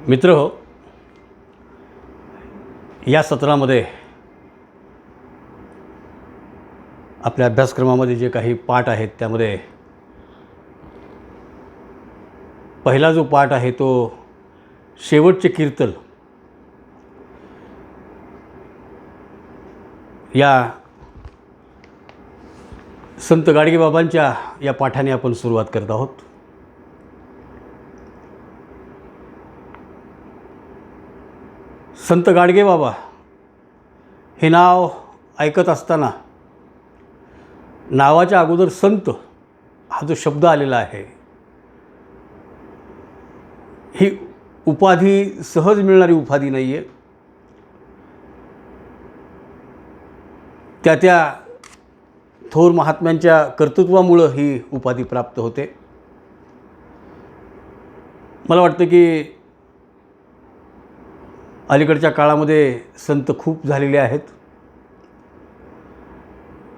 मित्र हो, या सत्रामध्ये आपल्या अभ्यासक्रमामध्ये जे काही पाठ आहेत त्यामध्ये पहिला जो पाठ आहे तो शेवटचे कीर्तन या संत गाडगेबाबांच्या या पाठाने आपण सुरुवात करत आहोत. संत गाडगेबाबा हे नाव ऐकत असताना नावाच्या अगोदर संत हा जो शब्द आलेला आहे, ही उपाधी सहज मिळणारी उपाधी नाही आहे. त्या थोर महात्म्यांच्या कर्तृत्वामुळं ही उपाधी प्राप्त होते. मला वाटतं की अलीकडच्या काळामध्ये संत खूप झालेले आहेत.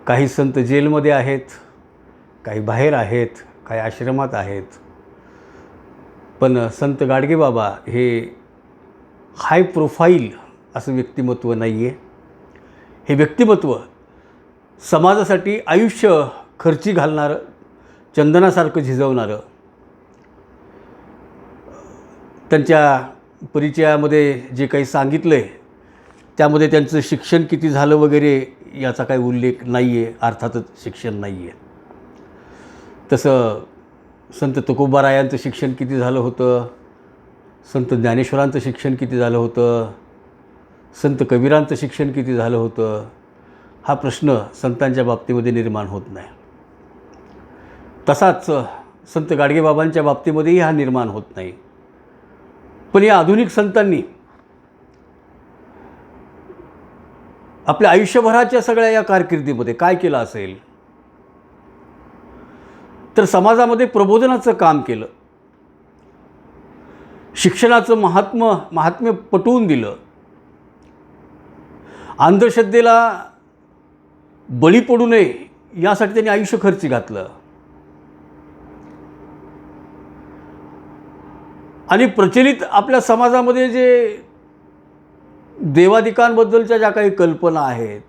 काही संत जेलमध्ये आहेत, काही बाहेर आहेत, काही आश्रमात आहेत. पण संत गाडगेबाबा हे हाय प्रोफाईल असं व्यक्तिमत्व नाही आहे. हे व्यक्तिमत्व समाजासाठी आयुष्य खर्ची घालणारं, चंदनासारखं झिजवणारं, त्यांच्या परिचयामध्ये जे काही सांगितलं आहे त्यामध्ये त्यांचं शिक्षण किती झालं वगैरे याचा काही उल्लेख नाही आहे. अर्थातच शिक्षण नाही आहे. तसं संत तुकोबारायांचं शिक्षण किती झालं होतं, संत ज्ञानेश्वरांचं शिक्षण किती झालं होतं, संत कबीरांचं शिक्षण किती झालं होतं, हा प्रश्न संतांच्या बाबतीमध्ये निर्माण होत नाही. तसाच संत गाडगेबाबांच्या बाबतीमध्येही हा निर्माण होत नाही. पण या आधुनिक संतांनी आपल्या आयुष्यभराच्या सगळ्या या कारकिर्दीमध्ये काय केलं असेल तर समाजामध्ये प्रबोधनाचं काम केलं, शिक्षणाचं महात्म्य पटवून दिलं, अंधश्रद्धेला बळी पडू नये यासाठी त्यांनी आयुष्य खर्ची घातलं. आणि प्रचलित आपल्या समाजामध्ये जे देवादिकांबद्दलच्या ज्या काही कल्पना आहेत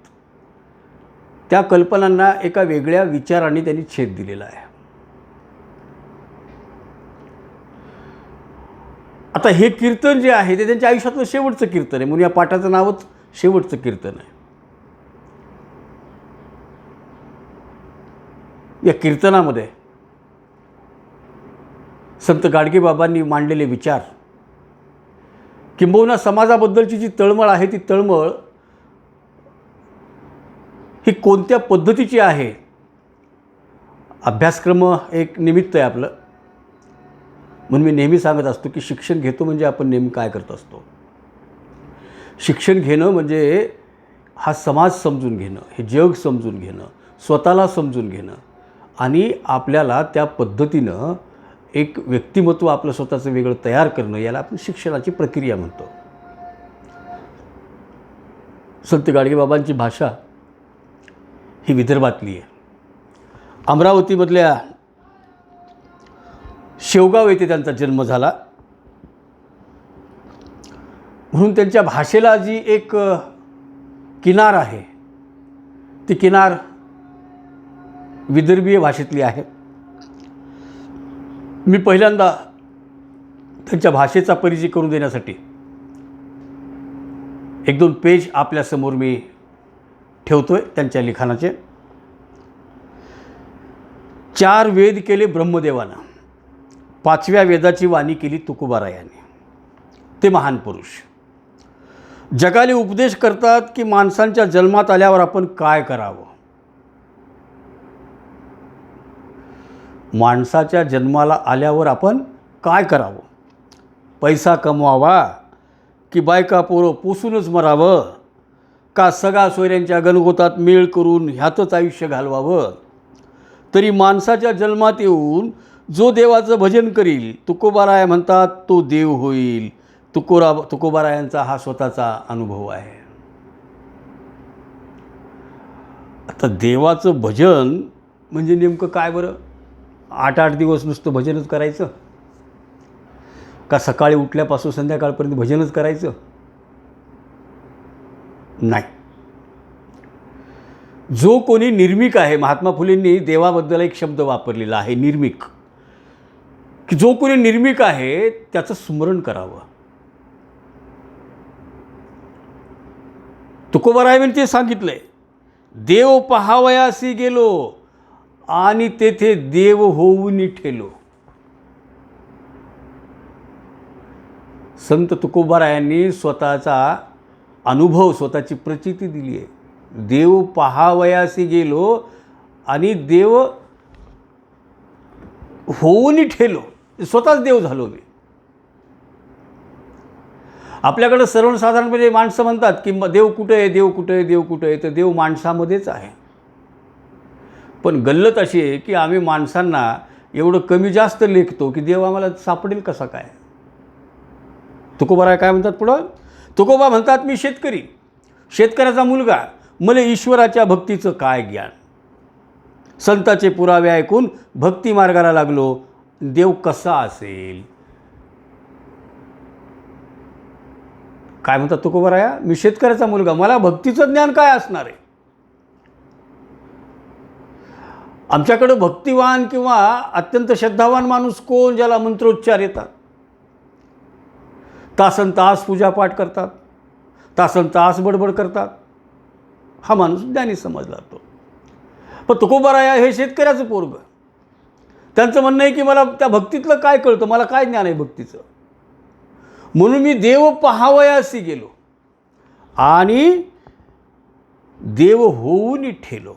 त्या कल्पनांना एका वेगळ्या विचाराने त्यांनी छेद दिलेला आहे. आता हे कीर्तन जे आहे ते त्यांच्या आयुष्यातलं शेवटचं कीर्तन आहे, म्हणून या पाठाचं नावच शेवटचं कीर्तन आहे. या कीर्तनामध्ये संत गाडगेबाबांनी मांडलेले विचार, किंबहुना समाजाबद्दलची जी तळमळ आहे ती तळमळ ही कोणत्या पद्धतीची आहे. अभ्यासक्रम एक निमित्त आहे आपलं, म्हणून मी नेहमी सांगत असतो की शिक्षण घेतो म्हणजे आपण नेहमी काय करत असतो. शिक्षण घेणं म्हणजे हा समाज समजून घेणं, हे जग समजून घेणं, स्वतःला समजून घेणं आणि आपल्याला त्या पद्धतीनं एक व्यक्तिमत्व आपलं स्वतःचं वेगळं तयार करणं, याला आपण शिक्षणाची प्रक्रिया म्हणतो. संत गाडगेबाबांची भाषा ही विदर्भातली आहे. अमरावतीमधल्या शेवगाव येथे त्यांचा जन्म झाला, म्हणून त्यांच्या भाषेला जी एक किनार आहे ती किनार विदर्भीय भाषेतली आहे. मी पहिल्यांदा त्यांच्या भाषेचा परिचय करून देण्यासाठी एक दोन पेज आपल्यासमोर मी ठेवतोय त्यांच्या लिखाणाचे. 4 वेद केले ब्रह्मदेवानं, 5व्या वेदाची वाणी केली तुकोबारायाने. ते महान पुरुष जगाला उपदेश करतात की माणसांच्या जन्मात आल्यावर आपण काय करावं. माणसाच्या जन्माला आल्यावर आपण काय करावं, पैसा कमवावा की बायका पोरं पोसूनच मरावं, का सगळ्या सोयऱ्यांच्या गणगोतात मेळ करून ह्यातच आयुष्य घालवावं. तरी माणसाच्या जन्मात येऊन जो देवाचं भजन करील, तुकोबाराय म्हणतात तो देव होईल. तुकोबारायांचा हा स्वतःचा अनुभव आहे. आता देवाचं भजन म्हणजे नेमकं काय बरं? 8-8 दिवस नुसतं भजनच करायचं? का सकाळी उठल्यापासून संध्याकाळपर्यंत भजनच करायचं? नाही. जो कोणी निर्मिक आहे, महात्मा फुलेंनी देवाबद्दल एक शब्द वापरलेला आहे, निर्मिक, की जो कोणी निर्मिक आहे त्याचं स्मरण करावं. तुकोबारायांनी ते सांगितलंय, देव पहावयासी गेलो आणि तेथे देव होऊन ठेलो. संत तुकोबारायांनी स्वतःचा अनुभव, स्वतःची प्रचिती दिली आहे. देव पहावयासी गेलो आणि देव होऊन ठेलो, स्वतःच देव झालो मी. आपल्याकडं सर्वसाधारणपणे माणसं म्हणतात की देव कुठे आहे, देव कुठे आहे, देव कुठे आहे. तर देव माणसामध्येच आहे. पण गल्लत अशी आहे की आम्ही माणसांना एवढं कमी जास्त लेखतो की देव आम्हाला सापडेल कसा काय. तुकोबाराय काय म्हणतात पुढं? तुकोबा म्हणतात, मी शेतकरी, शेतकऱ्याचा मुलगा, मला ईश्वराच्या भक्तीचं काय ज्ञान. संताचे पुरावे ऐकून भक्ती मार्गाला लागलो, देव कसा असेल. काय म्हणतात तुकोबाराया? मी शेतकऱ्याचा मुलगा, मला भक्तीचं ज्ञान काय असणार आहे. आमच्याकडं भक्तिवान किंवा अत्यंत श्रद्धावान माणूस कोण? ज्याला मंत्रोच्चार येतात, तासन तास पूजापाठ करतात, तासन तास बडबड करतात, हा माणूस ज्ञानी समजला तो. पण तुकोबाराया हे शेतकऱ्याचं पोरग. त्यांचं म्हणणं आहे की मला त्या भक्तीतलं काय कळतं, मला काय ज्ञान आहे भक्तीचं. म्हणून मी देव पहावयासी गेलो आणि देव होऊन ठेलो.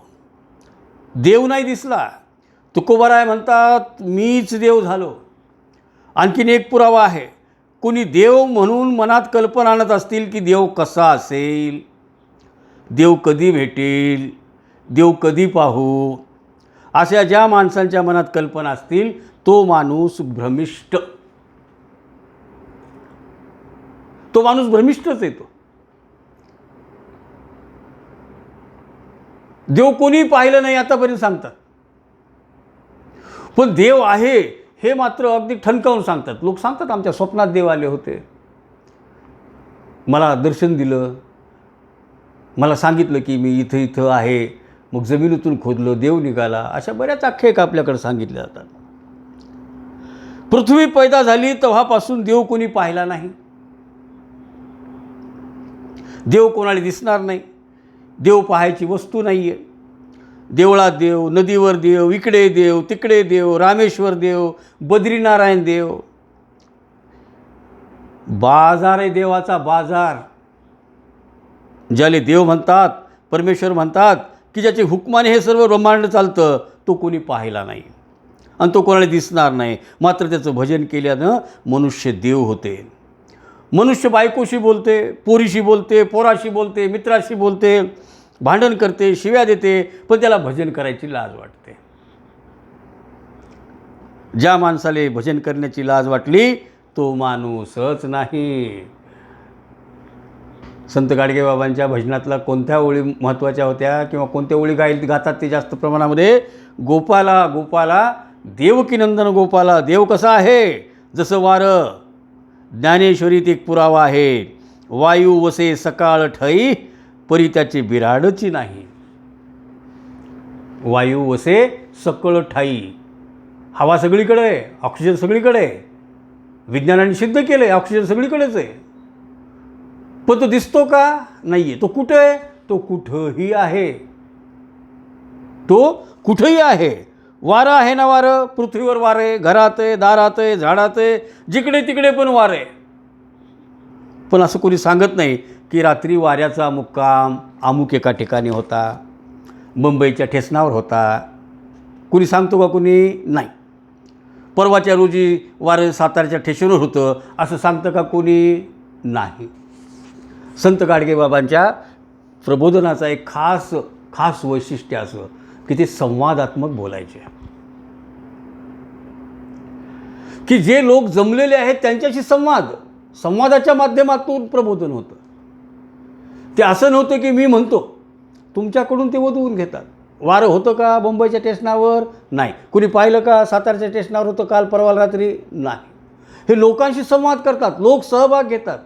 देव नाही दिसला. तुकोबाराय म्हणतात, मीच देव झालो. आणखीन एक पुरावा आहे. कोणी देव म्हणून मनात कल्पना आणत असतील की देव कसा असेल, देव कधी भेटेल, देव कधी पाहू, अशा ज्या माणसांच्या मनात कल्पना असतील तो माणूस भ्रमिष्ट, तो माणूस भ्रमिष्टच येतो. देव कोणी पाहिलं नाही आतापर्यंत सांगतात, पण देव आहे हे मात्र अगदी ठणकावून सांगतात. लोक सांगतात, आमच्या स्वप्नात देव आले होते, मला दर्शन दिलं, मला सांगितलं की मी इथं इथं आहे, मग जमिनीतून खोदलं, देव निघाला. अशा बऱ्याच आख्यायिका आपल्याकडे सांगितल्या जातात. पृथ्वी पैदा झाली तेव्हापासून देव कोणी पाहिला नाही. देव कोणाला दिसणार नाही. देव पाहायची वस्तू नाही आहे. देवळात देव, नदीवर देव, इकडे देव, तिकडे देव, रामेश्वर देव, बद्रीनारायण देव. बाजार आहे देवाचा, बाजार. ज्याले देव म्हणतात, परमेश्वर म्हणतात, की ज्याच्या हुकमाने हे सर्व ब्रह्मांड चालतं, तो कोणी पाहिला नाही आणि तो कोणाला दिसणार नाही. मात्र त्याचं भजन केल्यानं मनुष्य देव होते. मनुष्य बायकोशी बोलते, पोरीशी बोलते, पोराशी बोलते, मित्राशी बोलते, भांडण करते, शिव्या देते, पण त्याला भजन करायची लाज वाटते. ज्या माणसाला भजन करण्याची लाज वाटली तो माणूसच नाही. संत गाडगेबाबांच्या भजनातला कोणत्या ओळी महत्त्वाच्या होत्या किंवा कोणत्या ओळी गातात ते जास्त प्रमाणामध्ये? गोपाला गोपाला देवकीनंदन गोपाला. देव कसा आहे? जसं वारं. ज्ञानेश्वरीत एक पुरावा आहे, वायू वसे सकाळ ठई परी त्याची बिराडची नाही. वायू वसे सकळ ठाई. हवा सगळीकडे आहे, ऑक्सिजन सगळीकडे आहे. विज्ञानाने सिद्ध केलं आहे ऑक्सिजन सगळीकडेच आहे, पण तो दिसतो का? नाही आहे. तो कुठं आहे? तो कुठंही आहे. तो कुठंही आहे. वारं आहे ना, वारं. पृथ्वीवर वारं आहे, घरात आहे, दारात आहे, झाडात आहे, जिकडे तिकडे पण वारं आहे. पण असं कोणी सांगत नाही की रात्री वाऱ्याचा मुक्काम अमुक एका ठिकाणी होता, मुंबईच्या ठेसनावर होता. कुणी सांगतो का? कुणी नाही. परवाच्या रोजी वारं सातारच्या ठेशनवर होतं असं सांगतं का? कोणी नाही. संत गाडगेबाबांच्या प्रबोधनाचा एक खास वैशिष्ट्य असं की ते संवादात्मक बोलायचे, की जे लोक जमलेले आहेत त्यांच्याशी संवादाच्या माध्यमातून प्रबोधन होतं. ते असं नव्हतं की मी म्हणतो, तुमच्याकडून ते वधवून घेतात. वारं होतं का मुंबईच्या स्टेशनावर? नाही. कुणी पाहिलं का सातारच्या स्टेशनावर होतं काल परवा रात्री? नाही. हे लोकांशी संवाद करतात, लोक सहभाग घेतात,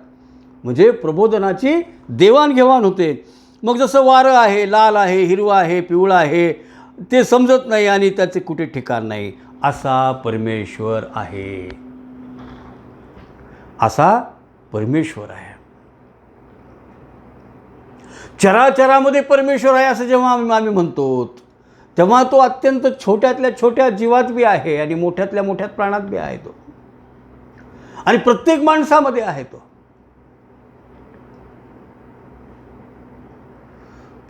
म्हणजे प्रबोधनाची देवाणघेवाण होते. मग जसं वारं आहे, लाल आहे, हिरवा आहे, पिवळा आहे, ते समजत नाही आणि त्याचे कुठे ठिकाण नाही. असा परमेश्वर आहे, असा परमेश्वर आहे. चराचरामध्ये परमेश्वर आहे असं जेव्हा आम्ही म्हणतो, तेव्हा तो अत्यंत छोट्यातल्या छोट्या जीवात बी आहे आणि मोठ्यातल्या मोठ्यात प्राणात बी आहे तो, आणि प्रत्येक माणसामध्ये आहे तो.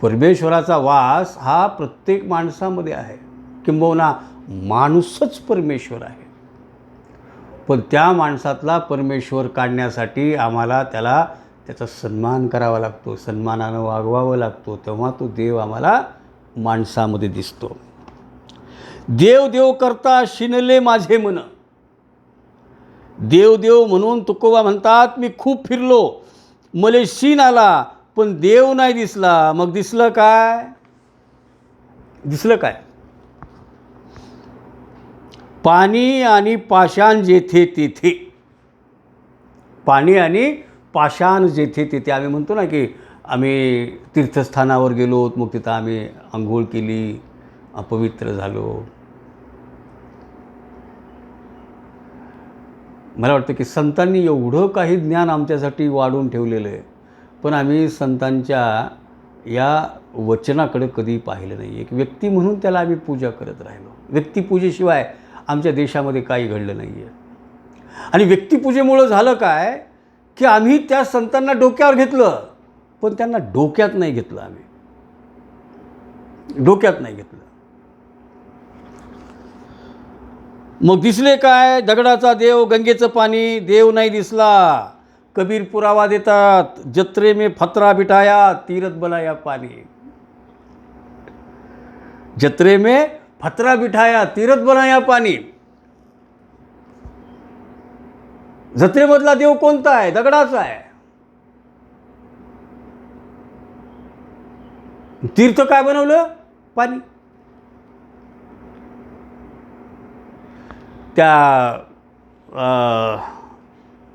परमेश्वराचा वास हा प्रत्येक माणसामध्ये आहे, किंबहुना माणूसच परमेश्वर आहे. पण त्या माणसातला परमेश्वर काढण्यासाठी आम्हाला त्याचा सन्मान करावा लागतो, सन्मानानं वागवावं लागतो, तेव्हा तो देव आम्हाला माणसामध्ये दिसतो. देव देव करता शिनले माझे मन. देव देव म्हणून तुकोबा म्हणतात, मी खूप फिरलो, मले शीन आला, पण देव नाही दिसला. मग दिसलं काय? दिसलं काय? पाणी आणि पाषाण जेथे तेथे. पाणी आणि पाषाण जेथे तेथे. आम्ही म्हणतो ना की आम्ही तीर्थस्थानावर गेलो, मग तिथं आम्ही आंघोळ केली, अपवित्र झालो. मला वाटतं की संतांनी एवढं काही ज्ञान आमच्यासाठी वाढवून ठेवलेलं आहे, पण आम्ही संतांच्या या वचनाकडे कधी पाहिलं नाही. एक व्यक्ती म्हणून त्याला आम्ही पूजा करत राहिलो. व्यक्तिपूजेशिवाय आमच्या देशामध्ये काही घडलं नाही आहे. आणि व्यक्तिपूजेमुळं झालं काय की आम्ही त्या संतांना डोक्यावर घेतलं, पण त्यांना डोक्यात नाही घेतलं. आम्ही डोक्यात नाही घेतलं. मग दिसले काय? दगडाचा देव, गंगेचं पाणी, देव नाही दिसला. कबीर पुरावा देतात, जत्रे में फतरा बिठाया, तीरथ बनाया पानी. जत्रे में फतरा बिठाया, तीरथ बनाया पानी. जत्रेमधला देव कोणता आहे? दगडाचा आहे. तीर्थ काय बनवलं? पाणी. त्या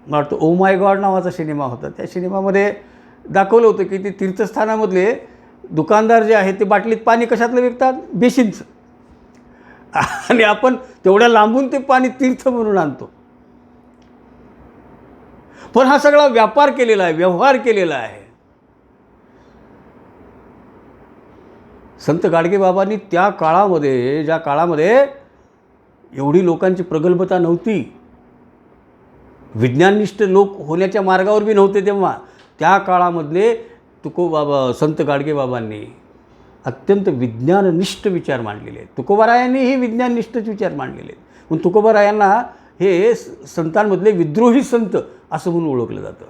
मला वाटतं ओ माय गॉड नावाचा सिनेमा होता. त्या सिनेमामध्ये दाखवलं होतं की ते तीर्थस्थानामधले दुकानदार जे आहेत ते बाटलीत पाणी कशातलं विकतात? बेसिनचं. आणि आपण तेवढ्या लांबून ते पाणी तीर्थ म्हणून आणतो. पण हा सगळा व्यापार केलेला आहे, व्यवहार केलेला आहे. संत गाडगेबाबांनी त्या काळामध्ये, ज्या काळामध्ये एवढी लोकांची प्रगल्भता नव्हती, विज्ञाननिष्ठ लोक होण्याच्या मार्गावर बी नव्हते, तेव्हा त्या काळामधले तुकोबाबा, संत गाडगेबाबांनी अत्यंत विज्ञाननिष्ठ विचार मांडलेले आहेत. तुकोबारायांनीही विज्ञाननिष्ठच विचार मांडलेले आहेत. पण तुकोबारायांना हे संतांमधले विद्रोही संत असं म्हणून ओळखलं जातं.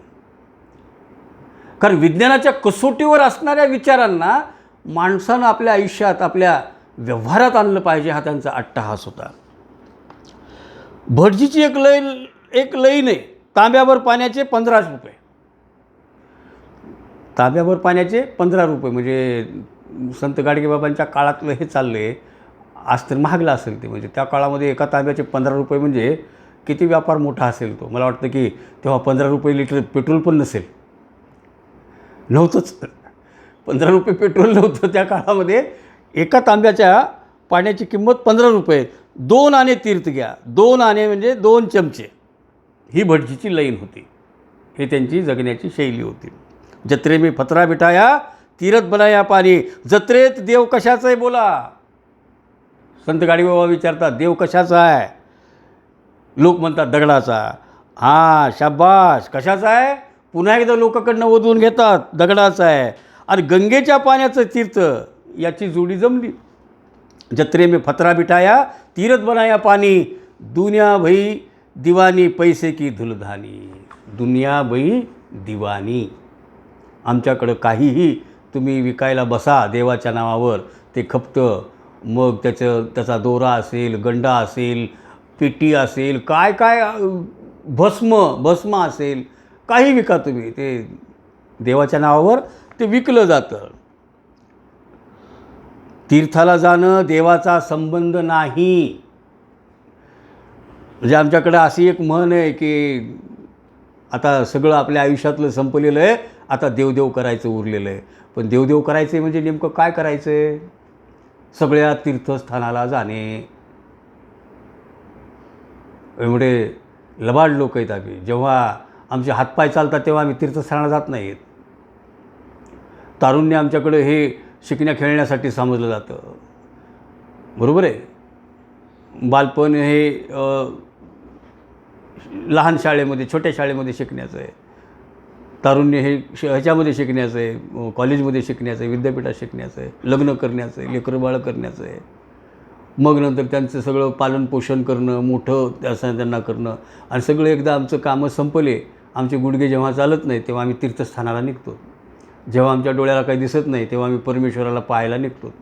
कारण विज्ञानाच्या कसोटीवर असणाऱ्या विचारांना माणसानं आपल्या आयुष्यात, आपल्या व्यवहारात आणलं पाहिजे, हा त्यांचा अट्टहास होता. भटजीची एक लईन आहे, तांब्यावर पाण्याचे 15 रुपये. तांब्यावर पाण्याचे 15 रुपये म्हणजे संत गाडगेबाबांच्या काळातलं हे चाललं आहे. आज तर महागला असेल ते, म्हणजे त्या काळामध्ये एका तांब्याचे 15 रुपये म्हणजे किती व्यापार मोठा असेल तो. मला वाटतं की तेव्हा 15 रुपये लिटर पेट्रोल पण नव्हतंच. 15 रुपये पेट्रोल नव्हतं त्या काळामध्ये. एका तांब्याच्या पाण्याची किंमत 15 रुपये. 2 आणे तीर्थ घ्या. 2 आणे म्हणजे 2 चमचे. ही भटजीची लाईन होती. हे त्यांची जगण्याची शैली होती. जत्रे में फतरा बिठाया, तीरथ बनाया पाणी. जत्रेत देव कशाचा आहे बोला? संत गाडगेबाबा विचारतात, देव कशाचा आहे? लोक म्हणतात दगडाचा. हां, शाबास. कशाचा आहे? पुन्हा एकदा लोकांकडनं ओढवून घेतात, दगडाचा आहे. आणि गंगेच्या पाण्याचं तीर्थ, याची जोडी जमली. जत्रे में फतरा बिठाया, तीरथ बनाया पानी. दुनिया भई दिवानी, पैसे की धुलधानी. दुनिया भई दिवानी. आमच्याकडं काहीही तुम्ही विकायला बसा देवाच्या नावावर, ते खपतं. मग त्याचा दोरा असेल, गंडा असेल, पेटी असेल, काय भस्म असेल, काही विका तुम्ही, ते देवाच्या नावावर ते विकलं जातं. तीर्थाला जाणं देवाचा संबंध नाही. म्हणजे आमच्याकडं अशी एक म्हण आहे की आता सगळं आपल्या आयुष्यातलं संपलेलं आहे, आता देवदेव करायचं उरलेलं आहे. पण देवदेव करायचं आहे म्हणजे नेमकं काय करायचं आहे? सगळ्या तीर्थस्थानाला जाणे. एवढे लबाड लोक आहेत आम्ही. जेव्हा आमचे हातपाय चालतात तेव्हा आम्ही तीर्थस्थानाला जात नाहीत. तारुण्य आमच्याकडे हे शिकण्या खेळण्यासाठी समजलं जातं. बरोबर आहे. बालपण हे लहान शाळेमध्ये, छोट्या शाळेमध्ये शिकण्याचं आहे. तारुण्य हे ह्याच्यामध्ये शिकण्याचं आहे, कॉलेजमध्ये शिकण्याचं आहे, विद्यापीठात शिकण्याचं आहे, लग्न करण्याचं आहे, लेकरंबाळं करण्याचं आहे. मग नंतर त्यांचं सगळं पालनपोषण करणं, मोठं असं त्यांना करणं आणि सगळं एकदा आमचं कामं संपले, आमचे गुडघे जेव्हा चालत नाही तेव्हा आम्ही तीर्थस्थानाला निघतो. जेव्हा आमच्या डोळ्याला काही दिसत नाही तेव्हा आम्ही परमेश्वराला पाहायला निघतो.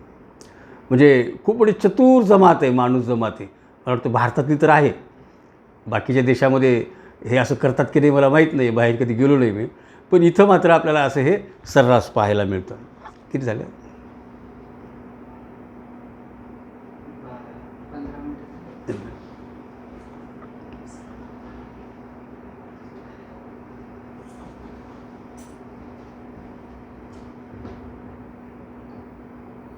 म्हणजे खूप मोठी चतुर जमात आहे, माणूस जमात आहे. मला वाटतं भारतातली तर आहे. बाकीच्या देशामध्ये हे असं करतात की नाही मला माहीत नाही, बाहेर कधी गेलो नाही मी. पण इथं मात्र आपल्याला असं हे सर्रास पाहायला मिळतं. किती झालं? 15 मिनिटं.